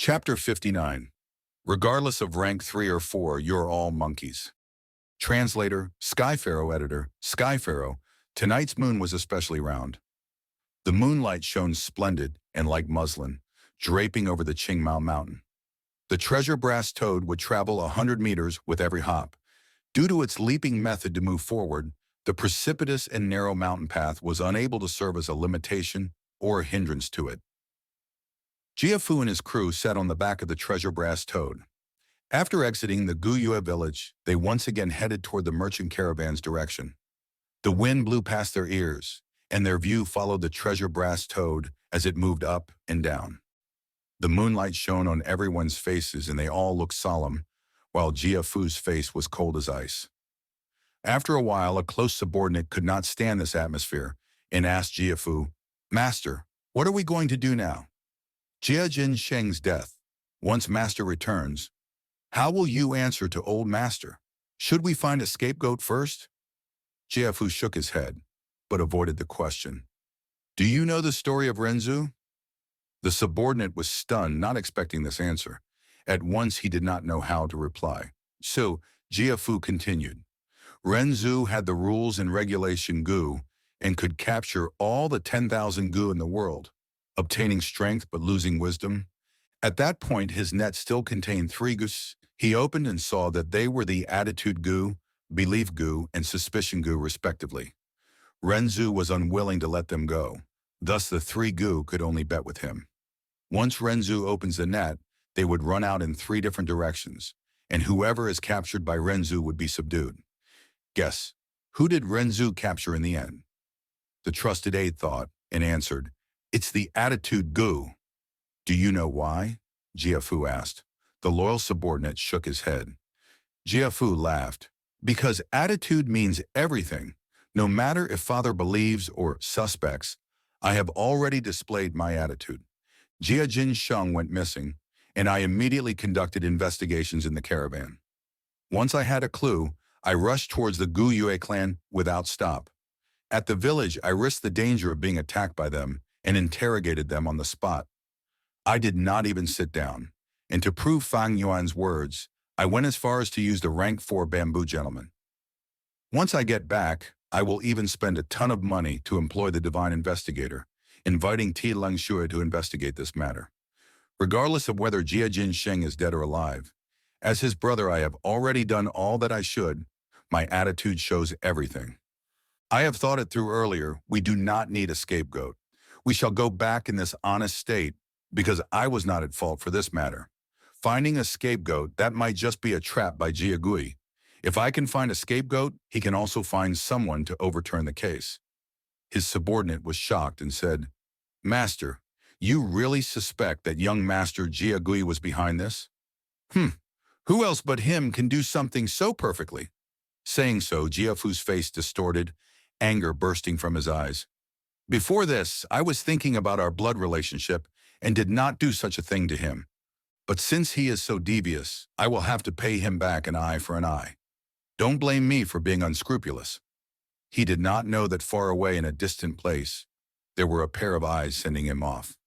Chapter 59. Regardless of rank 3 or 4, you're all monkeys. Translator, Skypharaoh editor, Skypharaoh, tonight's moon was especially round. The moonlight shone splendid and like muslin, draping over the Qingmao mountain. The treasure brass toad would travel 100 meters with every hop. Due to its leaping method to move forward, the precipitous and narrow mountain path was unable to serve as a limitation or a hindrance to it. Jiafu and his crew sat on the back of the treasure brass toad. After exiting the Guyue village, they once again headed toward the merchant caravan's direction. The wind blew past their ears, and their view followed the treasure brass toad as it moved up and down. The moonlight shone on everyone's faces and they all looked solemn, while Jiafu's face was cold as ice. After a while, a close subordinate could not stand this atmosphere and asked Jiafu, "Master, what are we going to do now? Jia Jin Sheng's death. Once Master returns, how will you answer to old Master? Should we find a scapegoat first?" Jiafu shook his head, but avoided the question. "Do you know the story of Renzu?" The subordinate was stunned, not expecting this answer. At once he did not know how to reply. So Jiafu continued. Renzu had the rules and regulation Gu and could capture all the 10,000 Gu in the world, obtaining strength but losing wisdom. At that point, his net still contained 3 Gus. He opened and saw that they were the attitude Gu, belief Gu, and suspicion Gu respectively. Renzu was unwilling to let them go. Thus the 3 Gu could only bet with him. Once Renzu opens the net, they would run out in 3 different directions, and whoever is captured by Renzu would be subdued. Guess, who did Renzu capture in the end? The trusted aide thought and answered, "It's the attitude Gu." "Do you know why?" Jiafu asked. The loyal subordinate shook his head. Jiafu laughed. "Because attitude means everything. No matter if father believes or suspects, I have already displayed my attitude. Jia Jin Sheng went missing, and I immediately conducted investigations in the caravan. Once I had a clue, I rushed towards the Gu Yue clan without stop. At the village, I risked the danger of being attacked by them and interrogated them on the spot. I did not even sit down, and to prove Fang Yuan's words, I went as far as to use the rank 4 bamboo gentleman. Once I get back, I will even spend a ton of money to employ the divine investigator, inviting Ti Leng Shui to investigate this matter. Regardless of whether Jia Jin Sheng is dead or alive, as his brother I have already done all that I should. My attitude shows everything. I have thought it through earlier. We do not need a scapegoat. We shall go back in this honest state because I was not at fault for this matter. Finding a scapegoat, that might just be a trap by Jia Gui. If I can find a scapegoat, he can also find someone to overturn the case." His subordinate was shocked and said, "Master, you really suspect that young Master Jia Gui was behind this?" Who else but him can do something so perfectly?" Saying so, Jiafu's face distorted, anger bursting from his eyes. "Before this, I was thinking about our blood relationship and did not do such a thing to him. But since he is so devious, I will have to pay him back an eye for an eye. Don't blame me for being unscrupulous." He did not know that far away in a distant place, there were a pair of eyes sending him off.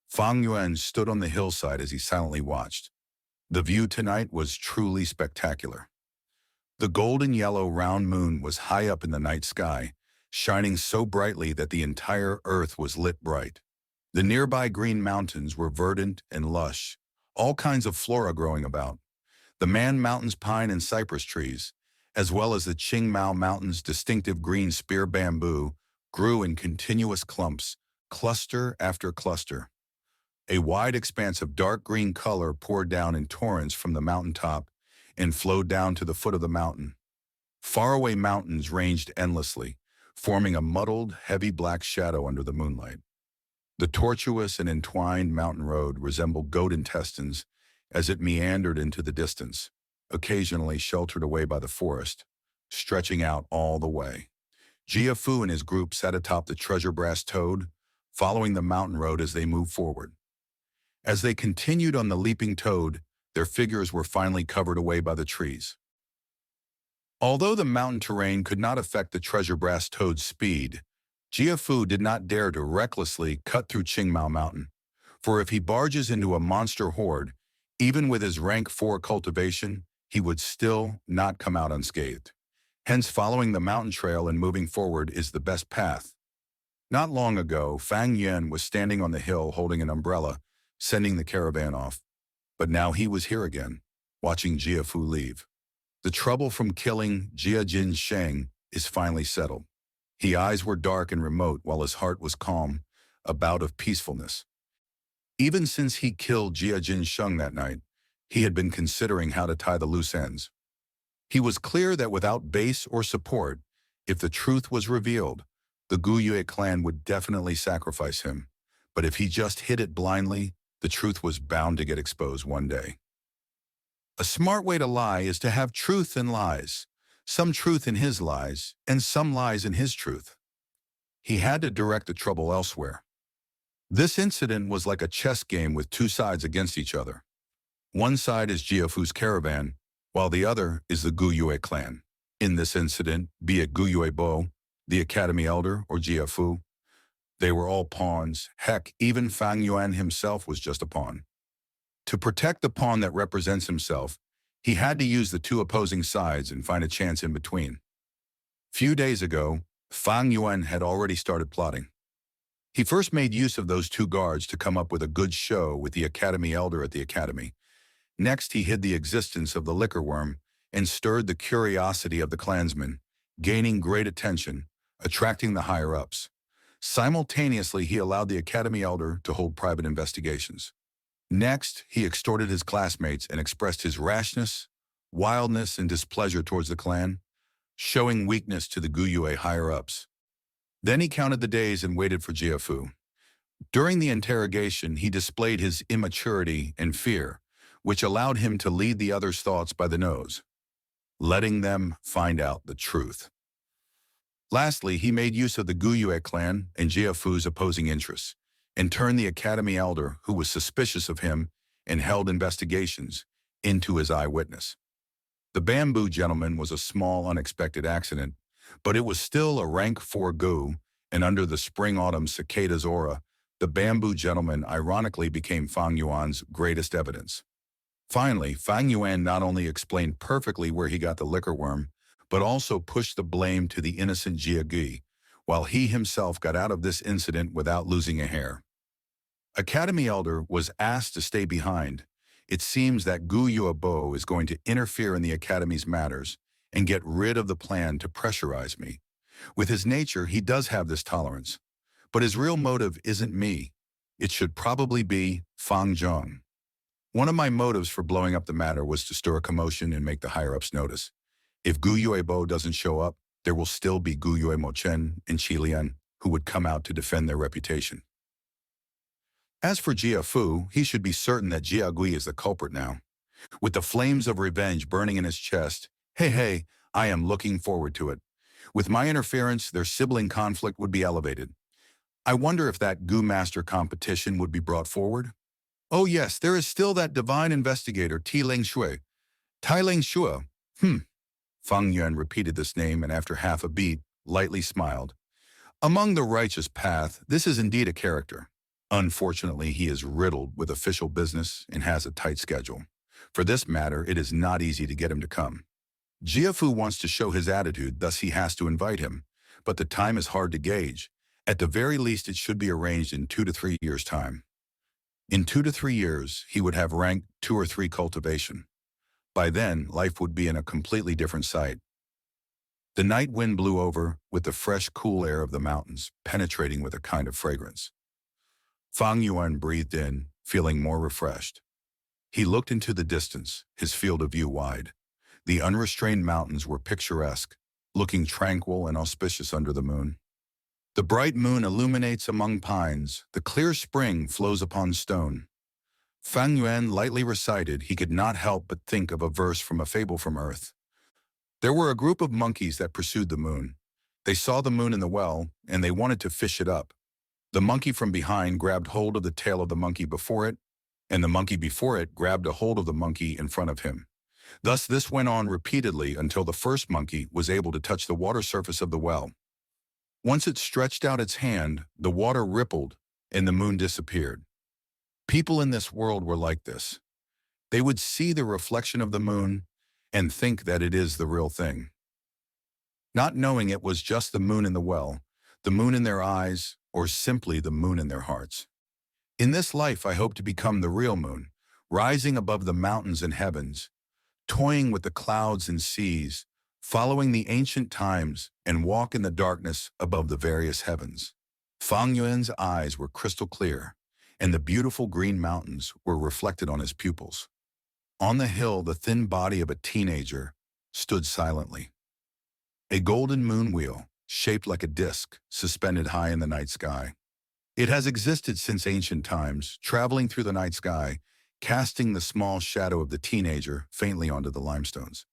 Fang Yuan stood on the hillside as he silently watched. The view tonight was truly spectacular. The golden yellow round moon was high up in the night sky, shining so brightly that the entire earth was lit bright. The nearby green mountains were verdant and lush, all kinds of flora growing about. The Man Mountain's pine and cypress trees, as well as the Qingmao Mountain's distinctive green spear bamboo, grew in continuous clumps, cluster after cluster. A wide expanse of dark green color poured down in torrents from the mountaintop and flowed down to the foot of the mountain. Faraway mountains ranged endlessly, forming a muddled, heavy black shadow under the moonlight. The tortuous and entwined mountain road resembled goat intestines as it meandered into the distance, occasionally sheltered away by the forest, stretching out all the way. Jiafu and his group sat atop the treasure brass toad, following the mountain road as they moved forward. As they continued on the leaping toad, their figures were finally covered away by the trees. Although the mountain terrain could not affect the treasure brass toad's speed, Jiafu did not dare to recklessly cut through Qingmao Mountain. For if he barges into a monster horde, even with his rank 4 cultivation, he would still not come out unscathed. Hence, following the mountain trail and moving forward is the best path. Not long ago, Fang Yuan was standing on the hill holding an umbrella, sending the caravan off. But now he was here again, watching Jia Fu leave. The trouble from killing Jia Jin Sheng is finally settled. His eyes were dark and remote while his heart was calm, a bout of peacefulness. Even since he killed Jia Jin Sheng that night, he had been considering how to tie the loose ends. He was clear that without base or support, if the truth was revealed, the Guyue clan would definitely sacrifice him. But if he just hid it blindly, the truth was bound to get exposed one day. A smart way to lie is to have truth in lies, some truth in his lies, and some lies in his truth. He had to direct the trouble elsewhere. This incident was like a chess game with two sides against each other. One side is Jia Fu's caravan, while the other is the Guyue clan. In this incident, be it Guyue Bo, the Academy Elder, or Jia Fu, they were all pawns. Heck, even Fang Yuan himself was just a pawn. To protect the pawn that represents himself, he had to use the two opposing sides and find a chance in between. Few days ago, Fang Yuan had already started plotting. He first made use of those two guards to come up with a good show with the Academy Elder at the Academy. Next, he hid the existence of the liquor worm and stirred the curiosity of the clansmen, gaining great attention, attracting the higher-ups. Simultaneously, he allowed the Academy Elder to hold private investigations. Next, he extorted his classmates and expressed his rashness, wildness, and displeasure towards the clan, showing weakness to the Guyue higher-ups. Then he counted the days and waited for Jia Fu. During the interrogation, he displayed his immaturity and fear, which allowed him to lead the others' thoughts by the nose, letting them find out the truth. Lastly, he made use of the Guyue clan and Jia Fu's opposing interests, and turned the Academy Elder, who was suspicious of him and held investigations, into his eyewitness. The bamboo gentleman was a small, unexpected accident, but it was still a rank 4 Gu, and under the spring-autumn cicada's aura, the bamboo gentleman ironically became Fang Yuan's greatest evidence. Finally, Fang Yuan not only explained perfectly where he got the liquor worm, but also pushed the blame to the innocent Jia Gui, while he himself got out of this incident without losing a hair. Academy Elder was asked to stay behind. It seems that Gu Yuebo is going to interfere in the Academy's matters and get rid of the plan to pressurize me. With his nature, he does have this tolerance. But his real motive isn't me. It should probably be Fang Zheng. One of my motives for blowing up the matter was to stir a commotion and make the higher-ups notice. If Gu Yuebo doesn't show up, there will still be Gu Yue Mochen and Qi Lian who would come out to defend their reputation. As for Jia Fu, he should be certain that Jia Gui is the culprit now. With the flames of revenge burning in his chest, hey, I am looking forward to it. With my interference, their sibling conflict would be elevated. I wonder if that Gu Master competition would be brought forward? Oh yes, there is still that divine investigator, Tai Ling Shui. Fang Yuan repeated this name and after half a beat, lightly smiled. Among the righteous path, this is indeed a character. Unfortunately, he is riddled with official business and has a tight schedule. For this matter, it is not easy to get him to come. Jia Fu wants to show his attitude, thus he has to invite him. But the time is hard to gauge. At the very least, it should be arranged in 2 to 3 years' time. In 2 to 3 years, he would have rank 2 or 3 cultivation. By then, life would be in a completely different sight. The night wind blew over with the fresh, cool air of the mountains, penetrating with a kind of fragrance. Fang Yuan breathed in, feeling more refreshed. He looked into the distance, his field of view wide. The unrestrained mountains were picturesque, looking tranquil and auspicious under the moon. The bright moon illuminates among pines, the clear spring flows upon stone. Fang Yuan lightly recited, he could not help but think of a verse from a fable from Earth. There were a group of monkeys that pursued the moon. They saw the moon in the well, and they wanted to fish it up. The monkey from behind grabbed hold of the tail of the monkey before it, and the monkey before it grabbed a hold of the monkey in front of him. Thus this went on repeatedly until the first monkey was able to touch the water surface of the well. Once it stretched out its hand, the water rippled, and the moon disappeared. People in this world were like this. They would see the reflection of the moon and think that it is the real thing, not knowing it was just the moon in the well, the moon in their eyes, or simply the moon in their hearts. In this life, I hope to become the real moon, rising above the mountains and heavens, toying with the clouds and seas, following the ancient times, and walk in the darkness above the various heavens. Fang Yuan's eyes were crystal clear, and the beautiful green mountains were reflected on his pupils. On the hill, the thin body of a teenager stood silently. A golden moon wheel, shaped like a disc, suspended high in the night sky. It has existed since ancient times, traveling through the night sky, casting the small shadow of the teenager faintly onto the limestones.